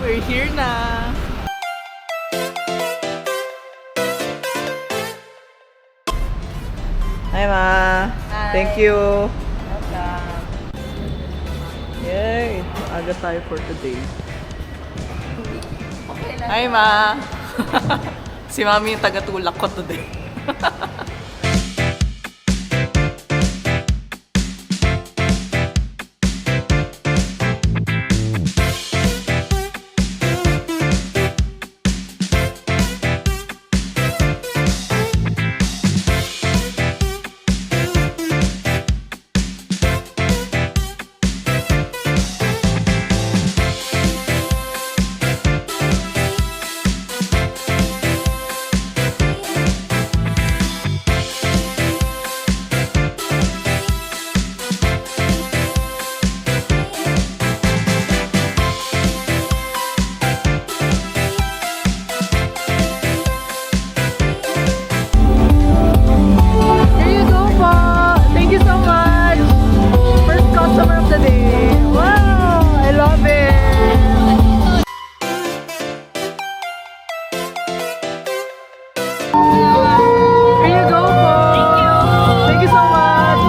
we're here na. Hi, Ma. Hi. Thank you. Welcome. Yay! Maaga tayo for today. Okay lang. Hi, Ma. Si Mami yung taga-tulak ko today. Here you go po. Thank you so much. First customer of the day. Wow, I love it. Here you go po. Thank you. Thank you so much.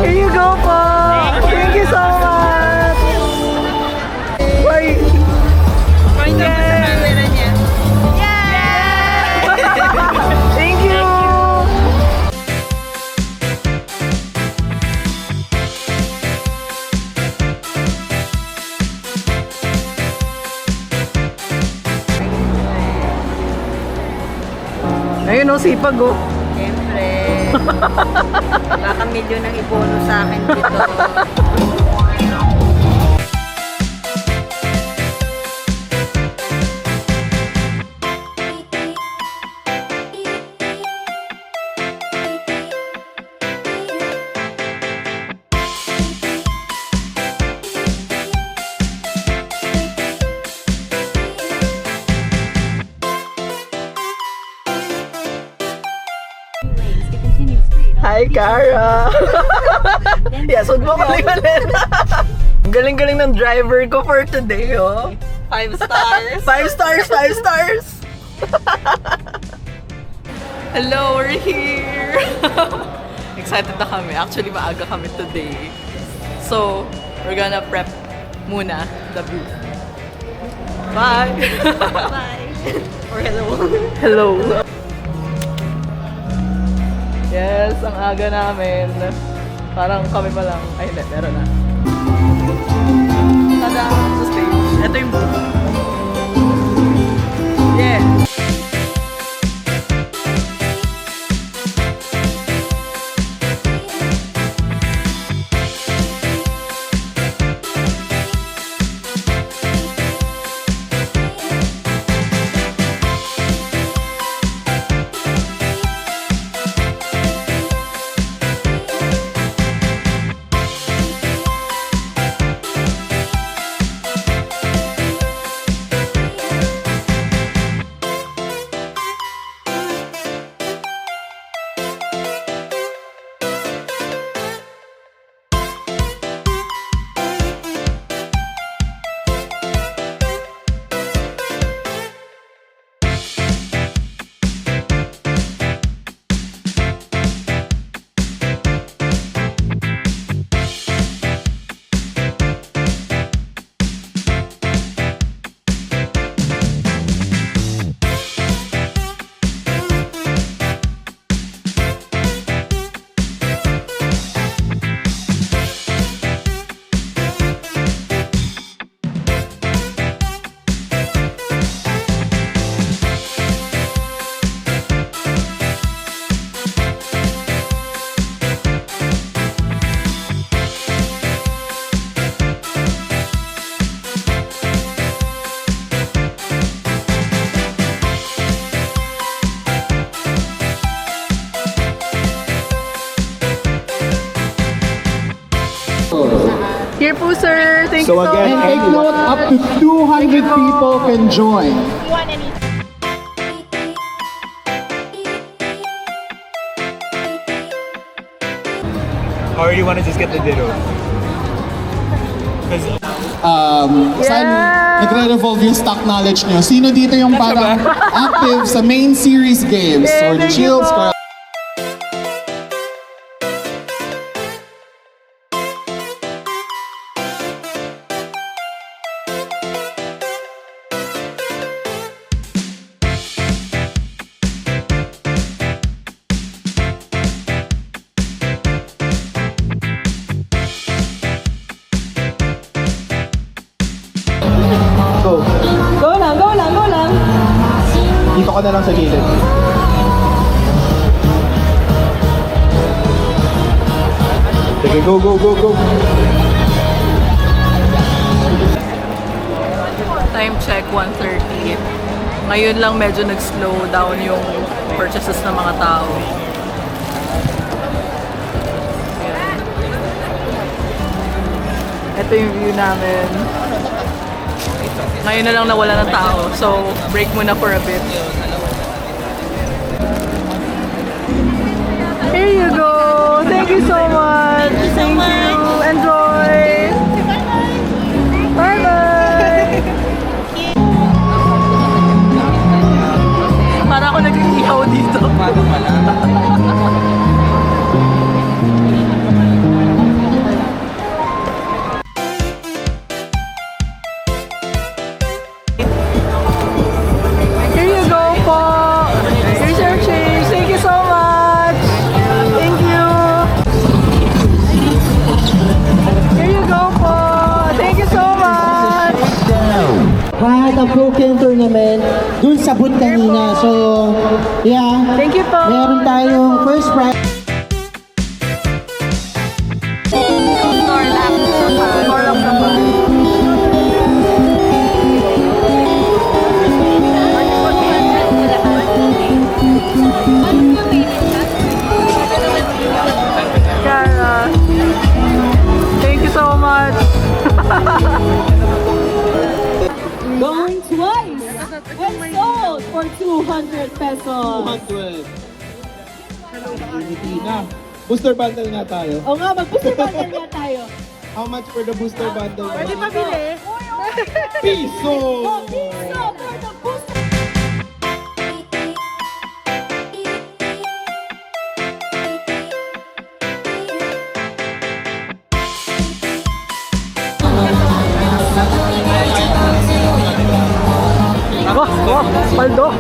Here you go po. Thank you so much. Why? Point ka sa camera niya. Thank you. Ayun o, sipag o. Siyempre. Baka medyo nang ibono sa akin dito. Hi, Cara! Yes, huwag mo kalimutan. Ang galing-galing ng driver ko for today, oh. 5 stars. 5 stars, 5 stars! Hello, we're here! Excited na kami. Actually, maaga kami today. So, we're gonna prep muna the booth. Bye! Bye. Or hello. Hello! Yes, ang aga namin. Parang kami pa lang. Ay, hindi. Meron na. Tada! Sa stage. Ito yung booth. Yeah! you, sir. Thank you So so again, much. take note, up to 200 people can join. Or you want to just get the ditto? Because Saan nagre-revolve yung stock knowledge nyo? Sino dito yung parang active sa main series games? Or the thank you Shields? po. Go. Go lang, go lang, go lang. Dito ka na lang sa gilid. Sige, go, go, go, go. Time check, 1:30. Ngayon lang medyo nag-slow down yung purchases ng mga tao. Ayan. Ito yung view namin. Ngayon na lang nawala ng tao. So, break muna for a bit. Here you go! Thank you so much! Thank you! Enjoy! Bye-bye! Para ako nag-iihaw dito. Here you go po. Here's your change. Thank you so much. Thank you. Here you go po. Thank you so much. Kahit ang Broken Tournament dun sa boot kanina. So, yeah. Thank you po. Meron tayong first prize. Corlock naman. Cara, thank you so much. Going twice. And sold for 200 pesos. 200. Hindi na. Booster bundle nga tayo. O nga, mag-booster bundle nga tayo. How much for the booster bundle? Pwede pabili. Piso! Oh, piso for the booster. Paldo.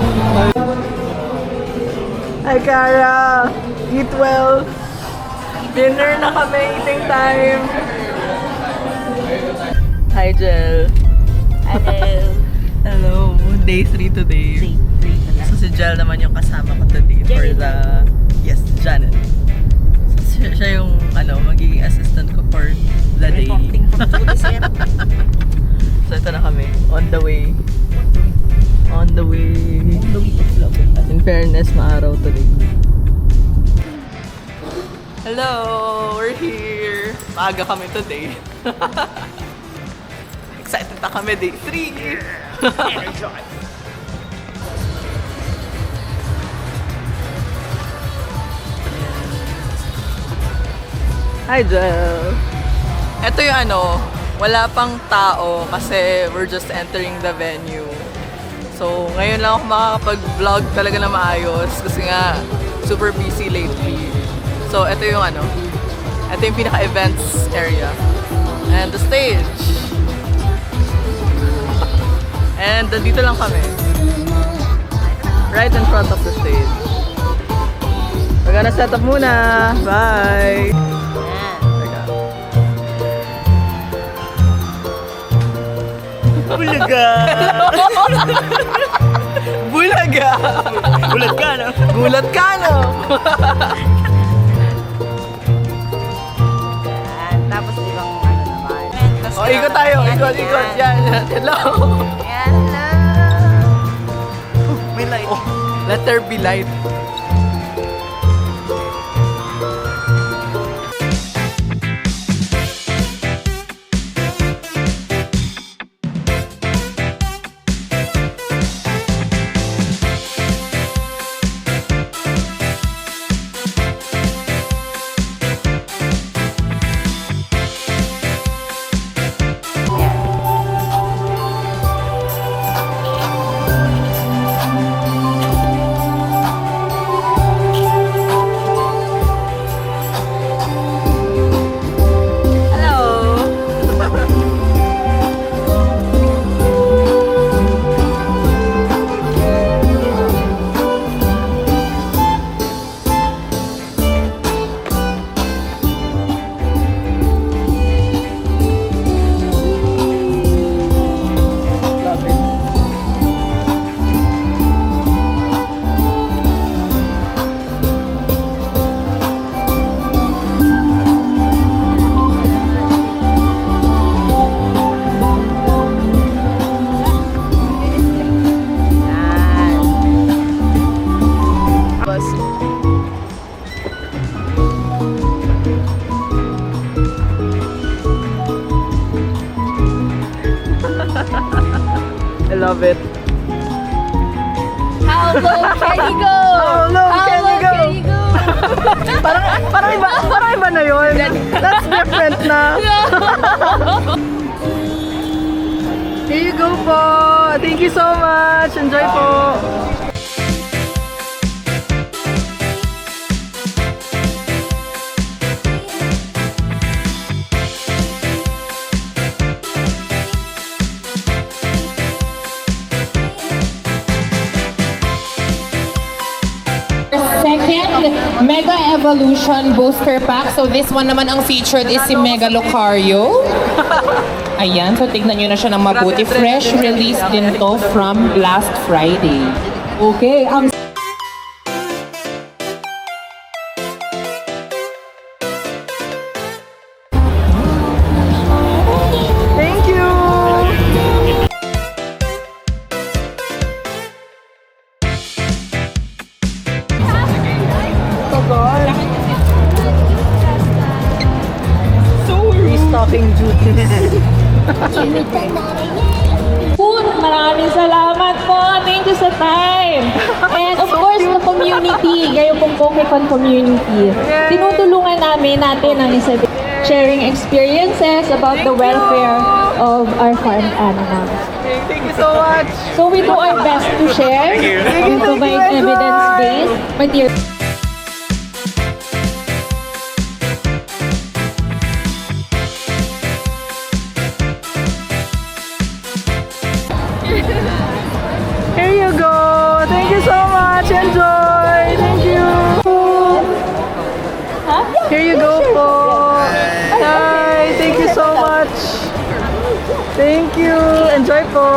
Hi, Cara. Eat well. Dinner na kami. Eating time. Hi, Jel. Hello. Day 3 today. So, si Jel naman yung kasama ko today for the... Yes, Janet. So, siya yung magiging assistant ko for the day. So, ito na kami. On the way. On the way. In fairness, maaraw today. Hello! We're here! Maaga kami today. Excited na kami, day 3! Hi, Jel! Ito yung wala pang tao kasi we're just entering the venue. So, ngayon lang ako makakapag-vlog talaga na maayos kasi nga super busy lately. So, ito yung ito yung pinaka-events area. And the stage. And dito lang kami. Right in front of the stage. We're gonna set up muna. Bye! Bulaga! Bulaga! Ulat ka, no? Gulat ka, no? Tapos ibang naman. O, ikot tayo. Ikot. Yan. Hello. Yan na. May light. Oh, let there be light. love it. How low can you go? How low can you go? Can you go? Parang iba na yun. That's different na. Here you go po. Thank you so much. Enjoy po. Second, Mega Evolution Booster Pack. So this one naman ang featured is si Mega Lucario. Ayan, so tignan nyo na siya ng mabuti. Fresh release din to from last Friday. Okay, ang Thank you. Restocking duties. Poon, maraming salamat po. Thank you sa time. And of course, the community, kayo pong Pokemon community. Tinutulungan natin ang isa't sharing experiences about the welfare of our farm animals. Thank you so much. So we do our best to share and provide evidence-based material. Here you go. Thank you so much. Enjoy. Thank you. Here you go po. Hi. Thank you so much. Thank you. Enjoy po.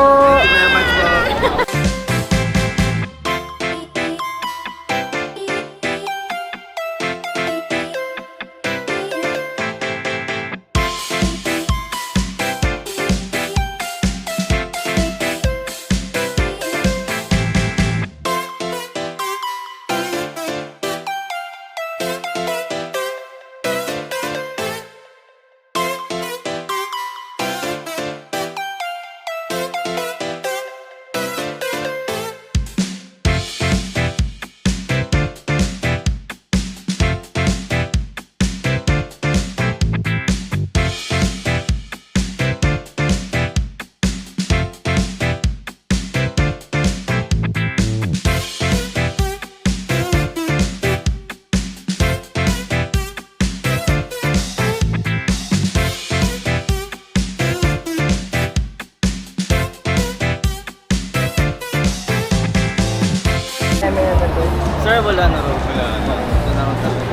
Sir, wala na rin. Wala na. Ito na ako talaga.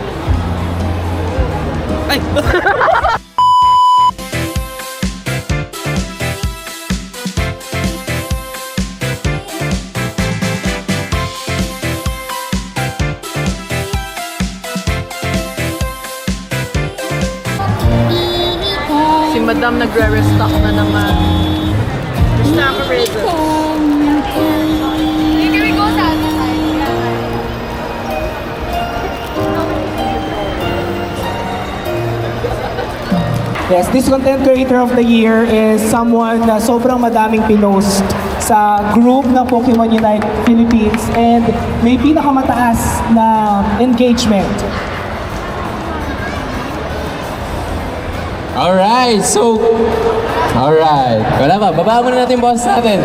Ay! Si Madam nagre-restock na naman. Restock already. Can we go sa other side? Yes, this content creator of the year is someone na sobrang madaming pinost sa group na Pokemon Unite Philippines and may pinakamataas na engagement. Alright, so... Alright. Wala pa, baba muna natin yung boss natin.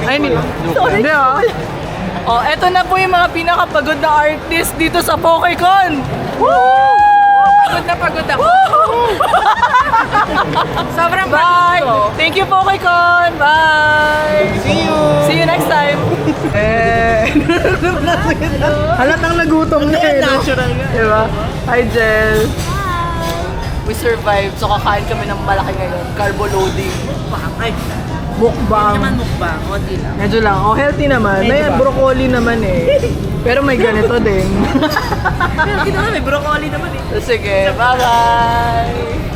Ay, hindi ah. Oh, eto na po yung mga pinakapagod na artist dito sa PokeCon. Woo! Pagod na pagod ako. Sobrang bye! Thank you, PokeCon! Bye! See you next time! Halatang nagutom na eh, no? Natural nga. Diba? Hi, Jel! We survived, so kakain kami ng malaki ngayon. Carbo loading. Ay, mukbang. Hindi naman mukbang, konti lang. Medyo lang. Oh, healthy naman. May broccoli naman eh. Pero may ganito din. Healthy naman, may broccoli naman eh. Sige, bye-bye!